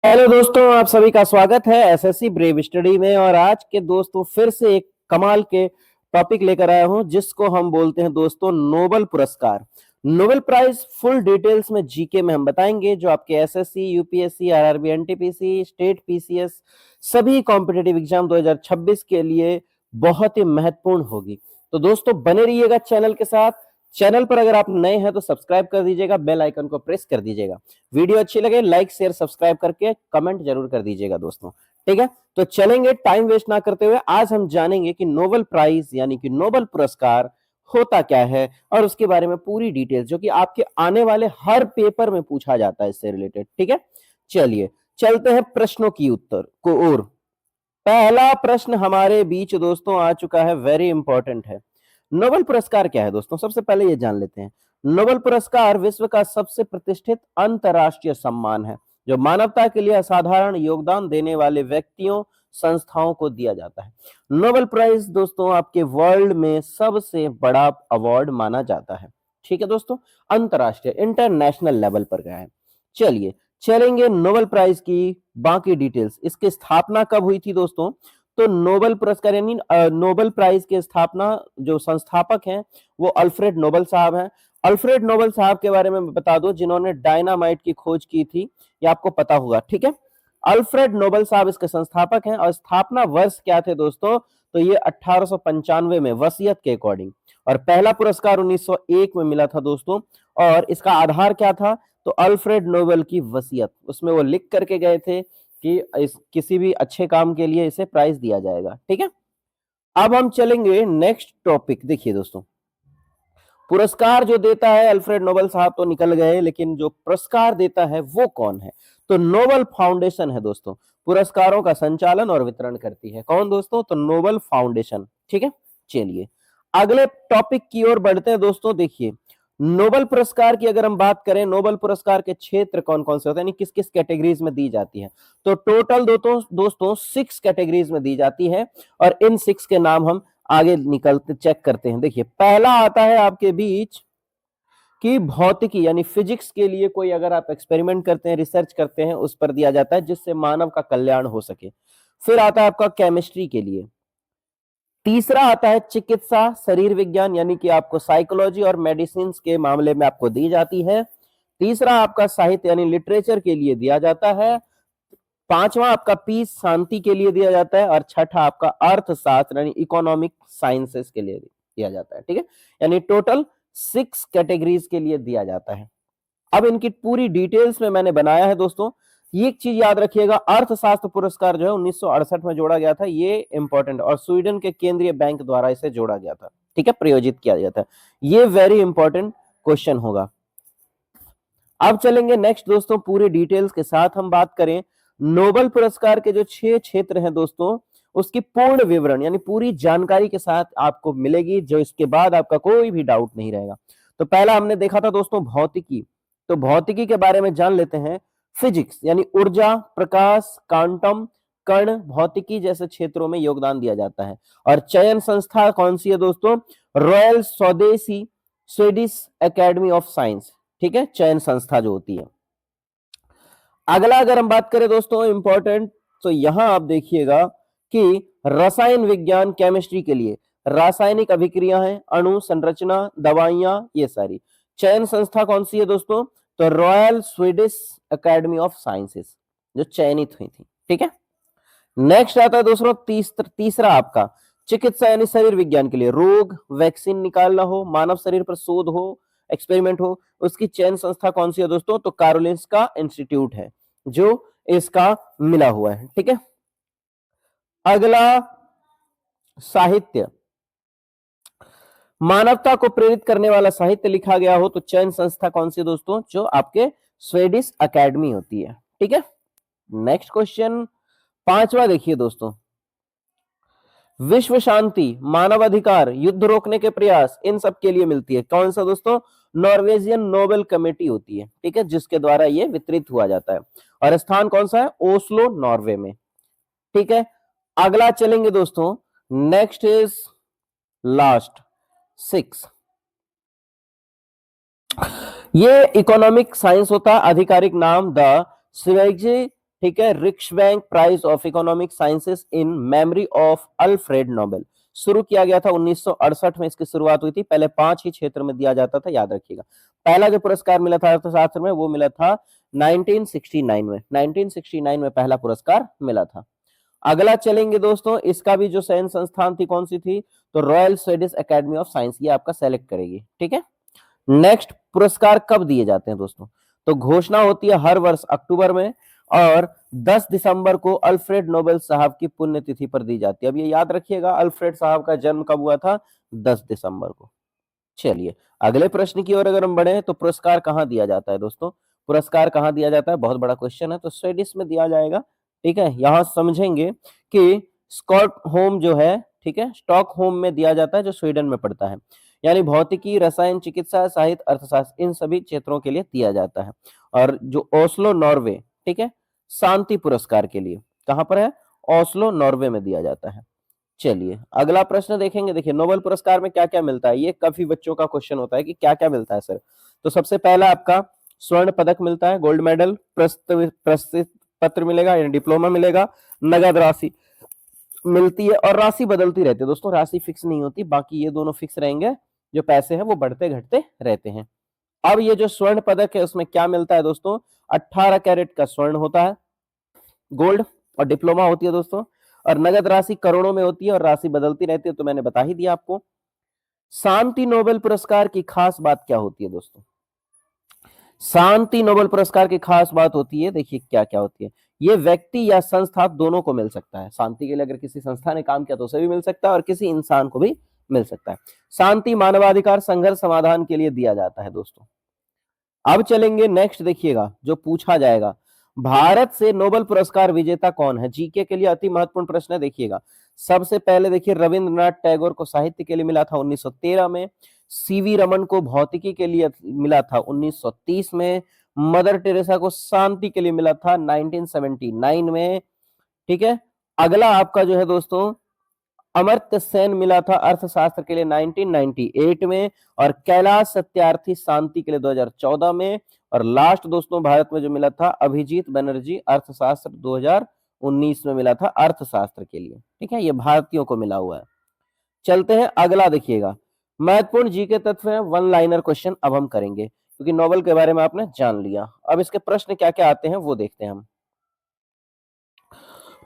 Hello दोस्तों, आप सभी का स्वागत है एसएससी ब्रेव स्टडी में। और आज के दोस्तों फिर से एक कमाल के टॉपिक लेकर आया हूं जिसको हम बोलते हैं दोस्तों नोबेल पुरस्कार, नोबेल प्राइज। फुल डिटेल्स में जीके में हम बताएंगे जो आपके SSC, UPSC, RRB, NTPC, state PCS सभी कॉम्पिटेटिव एग्जाम 2026 के लिए बहुत ही महत्वपूर्ण होगी। तो दोस्तों बने रहिएगा चैनल के साथ। चैनल पर अगर आप नए हैं तो सब्सक्राइब कर दीजिएगा, बेल आइकन को प्रेस कर दीजिएगा। वीडियो अच्छी लगे लाइक शेयर सब्सक्राइब करके कमेंट जरूर कर दीजिएगा दोस्तों, ठीक है। तो चलेंगे टाइम वेस्ट ना करते हुए, आज हम जानेंगे कि नोबेल प्राइज यानी कि नोबेल पुरस्कार होता क्या है और उसके बारे में पूरी डिटेल जो कि आपके आने वाले हर पेपर में पूछा जाता है इससे रिलेटेड, ठीक है। चलिए चलते हैं प्रश्नों की उत्तर को ओर। पहला प्रश्न हमारे बीच दोस्तों आ चुका है, वेरी इंपॉर्टेंट है। नोबेल पुरस्कार क्या है दोस्तों, सबसे पहले ये जान लेते हैं। नोबेल पुरस्कार विश्व का सबसे प्रतिष्ठित अंतर्राष्ट्रीय सम्मान है जो मानवता के लिए असाधारण योगदान देने वाले व्यक्तियों, संस्थाओं को दिया जाता है। नोबेल प्राइज दोस्तों आपके वर्ल्ड में सबसे बड़ा अवार्ड माना जाता है, ठीक है दोस्तों। अंतर्राष्ट्रीय इंटरनेशनल लेवल पर गया है। चलिए चलेंगे नोबेल प्राइज की बाकी डिटेल्स। इसकी स्थापना कब हुई थी दोस्तों? तो नोबेल पुरस्कार यानी नोबेल प्राइज की स्थापना जो संस्थापक हैं वो अल्फ्रेड नोबेल साहब हैं। अल्फ्रेड नोबेल साहब के बारे में बता दो, जिन्होंने डायनामाइट की खोज की थी, ये आपको पता होगा, ठीक है। अल्फ्रेड नोबेल साहब इसके संस्थापक हैं। और स्थापना वर्ष क्या थे दोस्तों? तो ये 1895 में वसीयत के अकॉर्डिंग। और पहला पुरस्कार 1901 में मिला था दोस्तों। और इसका आधार क्या था? तो अल्फ्रेड नोबेल की वसीयत, उसमें वो लिख करके गए थे कि इस किसी भी अच्छे काम के लिए इसे प्राइज दिया जाएगा, ठीक है। अब हम चलेंगे नेक्स्ट टॉपिक। देखिए दोस्तों, पुरस्कार जो देता है अल्फ्रेड नोबेल साहब तो निकल गए, लेकिन जो पुरस्कार देता है वो कौन है? तो नोबेल फाउंडेशन है दोस्तों, पुरस्कारों का संचालन और वितरण करती है। कौन दोस्तों? तो नोबेल फाउंडेशन, ठीक है। चलिए अगले टॉपिक की ओर बढ़ते हैं दोस्तों। देखिए नोबेल पुरस्कार की अगर हम बात करें, नोबेल पुरस्कार के क्षेत्र कौन कौन से होते हैं, यानी किस किस कैटेगरीज में दी जाती है? तो टोटल दोस्तों 6 कैटेगरीज में दी जाती है। और इन 6 के नाम हम आगे निकलते चेक करते हैं। देखिए पहला आता है आपके बीच कि भौतिकी यानी फिजिक्स के लिए कोई अगर आप एक्सपेरिमेंट करते हैं, रिसर्च करते हैं, उस पर दिया जाता है जिससे मानव का कल्याण हो सके। फिर आता है आपका केमिस्ट्री के लिए। तीसरा आता है चिकित्सा शरीर विज्ञान, यानी कि आपको साइकोलॉजी और मेडिसिन के मामले में आपको दी जाती है। तीसरा आपका साहित्य यानी लिटरेचर के लिए दिया जाता है। पांचवा आपका पीस शांति के लिए दिया जाता है। और छठा आपका अर्थशास्त्र यानी इकोनॉमिक साइंसेस के लिए दिया जाता है, ठीक है। यानी टोटल 6 कैटेगरीज के लिए दिया जाता है। अब इनकी पूरी डिटेल्स में मैंने बनाया है दोस्तों। ये एक चीज याद रखिएगा, अर्थशास्त्र पुरस्कार जो है 1968 में जोड़ा गया था, ये इंपॉर्टेंट, और स्वीडन के केंद्रीय बैंक द्वारा इसे जोड़ा गया था, ठीक है, प्रयोजित किया गया था। ये वेरी इंपॉर्टेंट क्वेश्चन होगा। अब चलेंगे नेक्स्ट दोस्तों, पूरी डिटेल्स के साथ हम बात करें नोबेल पुरस्कार के जो 6 क्षेत्र हैं दोस्तों, उसकी पूर्ण विवरण यानी पूरी जानकारी के साथ आपको मिलेगी, जो इसके बाद आपका कोई भी डाउट नहीं रहेगा। तो पहला हमने देखा था दोस्तों भौतिकी। तो भौतिकी के बारे में जान लेते हैं। फिजिक्स यानी ऊर्जा, प्रकाश, क्वांटम, कण भौतिकी जैसे क्षेत्रों में योगदान दिया जाता है। और चयन संस्था कौन सी है दोस्तों? रॉयल स्वदेशी स्वीडिश एकेडमी ऑफ साइंस, ठीक है, चयन संस्था जो होती है। अगला अगर हम बात करें दोस्तों इंपॉर्टेंट, तो यहां आप देखिएगा कि रसायन विज्ञान केमिस्ट्री के लिए रासायनिक अभिक्रिया है, अणु संरचना, दवाइयां, ये सारी चयन संस्था कौन सी है दोस्तों? तो royal Swedish academy of sciences जो चयनित हुई थी, ठीक है। नेक्स्ट आता है दोस्तों तीसरा आपका चिकित्सा यानी शरीर विज्ञान के लिए रोग वैक्सीन निकालना हो, मानव शरीर पर शोध हो, एक्सपेरिमेंट हो, उसकी चयन संस्था कौन सी है दोस्तों? तो कारोलिंस्का इंस्टीट्यूट है जो इसका मिला हुआ है, ठीक है। अगला साहित्य, मानवता को प्रेरित करने वाला साहित्य लिखा गया हो तो चयन संस्था कौन सी दोस्तों? जो आपके स्वीडिश एकेडमी होती है, ठीक है। नेक्स्ट क्वेश्चन पांचवा देखिए दोस्तों, विश्व शांति, मानव अधिकार, युद्ध रोकने के प्रयास, इन सब के लिए मिलती है। कौन सा दोस्तों? नॉर्वेजियन नोबेल कमेटी होती है, ठीक है, जिसके द्वारा ये वितरित हुआ जाता है। और स्थान कौन सा है? ओस्लो नॉर्वे में, ठीक है। अगला चलेंगे दोस्तों, नेक्स्ट इज लास्ट 6, ये इकोनॉमिक साइंस होता है, आधिकारिक नाम द स्वेग्जे ठीक है, Riksbank prize of economic sciences in memory of Alfred Nobel शुरू किया गया था 1968 में, इसकी शुरुआत हुई थी। पहले 5 ही क्षेत्र में दिया जाता था, याद रखिएगा। पहला जो पुरस्कार मिला था अर्थशास्त्र में वो मिला था 1969 में, 1969 में पहला पुरस्कार मिला था। अगला चलेंगे दोस्तों, इसका भी जो चयन संस्थान थी कौन सी थी, तो royal Swedish academy of science, ये आपका सेलेक्ट करेगी। ठीक है, नेक्स्ट पुरस्कार कब दिए जाते हैं दोस्तों, तो घोषणा होती है हर वर्ष अक्टूबर में और 10 दिसंबर को अल्फ्रेड नोबेल साहब की पुण्यतिथि पर दी जाती है। अब ये याद रखिएगा, अल्फ्रेड साहब का जन्म कब हुआ था, 10 दिसंबर को। चलिए अगले प्रश्न की ओर अगर हम बढ़े तो पुरस्कार कहां दिया जाता है दोस्तों, पुरस्कार कहां दिया जाता है, बहुत बड़ा क्वेश्चन है, तो स्वीडिश में दिया जाएगा। ठीक है, यहां समझेंगे कि स्टॉकहोम जो है, ठीक है, स्टॉकहोम में दिया जाता है जो स्वीडन में पड़ता है, यानी भौतिकी, रसायन, चिकित्सा, साहित्य, अर्थशास्त्र, इन सभी क्षेत्रों के लिए दिया जाता है। और जो ओस्लो नॉर्वे, ठीक है, शांति पुरस्कार के लिए कहां पर है, ओस्लो नॉर्वे में दिया जाता है। चलिए अगला प्रश्न देखेंगे। देखिए नोबेल पुरस्कार में क्या क्या मिलता है, ये काफी बच्चों का क्वेश्चन होता है कि क्या क्या मिलता है सर। तो सबसे पहला आपका स्वर्ण पदक मिलता है, गोल्ड मेडल, प्रशस्ति पत्र मिलेगा यानी डिप्लोमा मिलेगा, नगद राशि मिलती है और राशि बदलती रहती है दोस्तों, राशि फिक्स नहीं होती, बाकी ये दोनों फिक्स रहेंगे, जो पैसे हैं वो बढ़ते घटते रहते हैं। अब ये जो स्वर्ण पदक है उसमें क्या मिलता है दोस्तों, 18 कैरेट का स्वर्ण होता है, गोल्ड, और डिप्लोमा होती है दोस्तों, और नगद राशि करोड़ों में होती है और राशि बदलती रहती है, तो मैंने बता ही दिया आपको। शांति नोबेल पुरस्कार की खास बात क्या होती है दोस्तों, शांति नोबेल पुरस्कार की खास बात होती है, देखिए क्या क्या होती है, ये व्यक्ति या संस्था दोनों को मिल सकता है। शांति के लिए अगर किसी संस्था ने काम किया तो उसे भी मिल सकता है और किसी इंसान को भी मिल सकता है। शांति, मानवाधिकार, संघर्ष समाधान के लिए दिया जाता है दोस्तों। अब चलेंगे नेक्स्ट, देखिएगा जो पूछा जाएगा, भारत से नोबेल पुरस्कार विजेता कौन है, जीके के लिए अति महत्वपूर्ण प्रश्न है। देखिएगा सबसे पहले देखिए रविंद्रनाथ टैगोर को साहित्य के लिए मिला था 1913 में, सीवी रमन को भौतिकी के लिए मिला था 1930 में, मदर टेरेसा को शांति के लिए मिला था 1979 में। ठीक है, अगला आपका जो है दोस्तों अमर्त्य सेन मिला था अर्थशास्त्र के लिए 1998 में, और कैलाश सत्यार्थी शांति के लिए 2014 में, और लास्ट दोस्तों भारत में जो मिला था अभिजीत बनर्जी अर्थशास्त्र 2019 में मिला था अर्थशास्त्र के लिए। ठीक है, ये भारतीयों को मिला हुआ है। चलते हैं अगला, देखिएगा महत्वपूर्ण जी के तत्व है, वन लाइनर क्वेश्चन अब हम करेंगे क्योंकि नोबेल के बारे में आपने जान लिया। अब इसके प्रश्न क्या क्या आते हैं वो देखते हैं हम।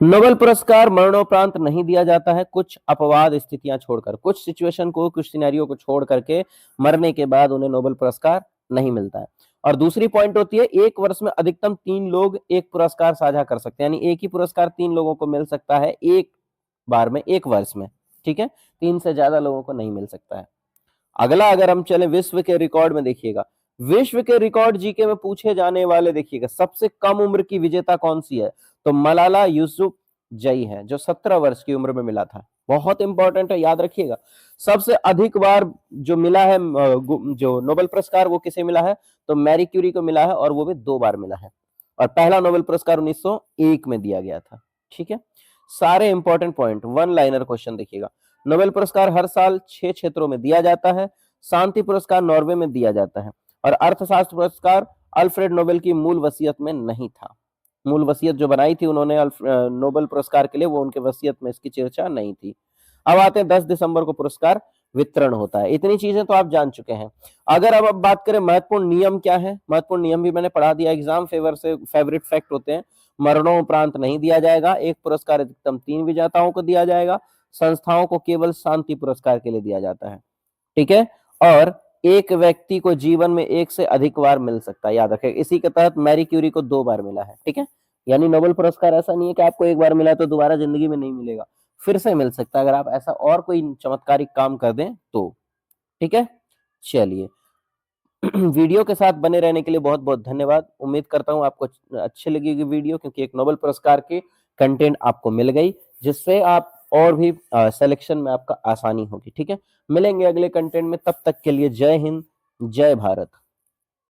नोबेल पुरस्कार मरणोपरांत नहीं दिया जाता है, कुछ अपवाद स्थितियां छोड़कर, कुछ सिचुएशन को, कुछ सिनेरियो को छोड़ करके मरने के बाद उन्हें नोबेल पुरस्कार नहीं मिलता है। और दूसरी पॉइंट होती है, एक वर्ष में अधिकतम 3 लोग एक पुरस्कार साझा कर सकते हैं, यानी एक ही पुरस्कार 3 लोगों को मिल सकता है एक बार में, एक वर्ष में। ठीक है, 3 से ज्यादा लोगों को नहीं मिल सकता है। अगला अगर हम चले विश्व के रिकॉर्ड में, देखिएगा विश्व के रिकॉर्ड जीके में पूछे जाने वाले, देखिएगा सबसे कम उम्र की विजेता कौन सी है, तो मलाला यूसुफजई है जो 17 वर्ष की उम्र में मिला था। बहुत इंपॉर्टेंट है, याद रखिएगा। सबसे अधिक बार जो मिला है जो नोबेल पुरस्कार वो किसे मिला है, तो मैरी क्यूरी को मिला है और वो भी 2 बार मिला है, और पहला नोबेल पुरस्कार 1901 में दिया गया था। ठीक है, सारे important point, one liner question देखिएगा। नोबेल पुरस्कार हर साल 6 क्षेत्रों में दिया जाता है, शांति पुरस्कार नॉर्वे में दिया जाता है, और अर्थशास्त्र पुरस्कार अल्फ्रेड नोबेल की मूल वसीयत में नहीं था। मूल वसीयत जो बनाई थी उन्होंने नोबेल पुरस्कार के लिए, वो उनके वसीयत में इसकी चर्चा नहीं थी। अब आते हैं 10 दिसंबर को पुरस्कार वितरण होता है। इतनी चीजें तो आप जान चुके हैं। अगर अब बात करें महत्वपूर्ण नियम क्या है, महत्वपूर्ण नियम भी मैंने पढ़ा दिया, एग्जाम फेवर से फेवरेट फैक्ट होते हैं। मरणोपरांत नहीं दिया जाएगा, एक पुरस्कार अधिकतम 3 विजेताओं को दिया जाएगा, संस्थाओं को केवल शांति पुरस्कार के लिए दिया जाता है। ठीक है, और एक व्यक्ति को जीवन में 1 से अधिक बार मिल सकता है, याद रखें। इसी के तहत मैरी क्यूरी को 2 बार मिला है। ठीक है, यानी नोबेल पुरस्कार ऐसा नहीं है कि आपको एक बार मिला तो दोबारा जिंदगी में नहीं मिलेगा, फिर से मिल सकता है अगर आप ऐसा और कोई चमत्कारिक काम कर दें तो। ठीक है, चलिए वीडियो के साथ बने रहने के लिए बहुत बहुत धन्यवाद। उम्मीद करता हूं आपको अच्छी लगेगी वीडियो, क्योंकि एक नोबेल पुरस्कार के कंटेंट आपको मिल गई, जिससे आप और भी सिलेक्शन में आपका आसानी होगी। ठीक है, मिलेंगे अगले कंटेंट में, तब तक के लिए जय हिंद, जय भारत।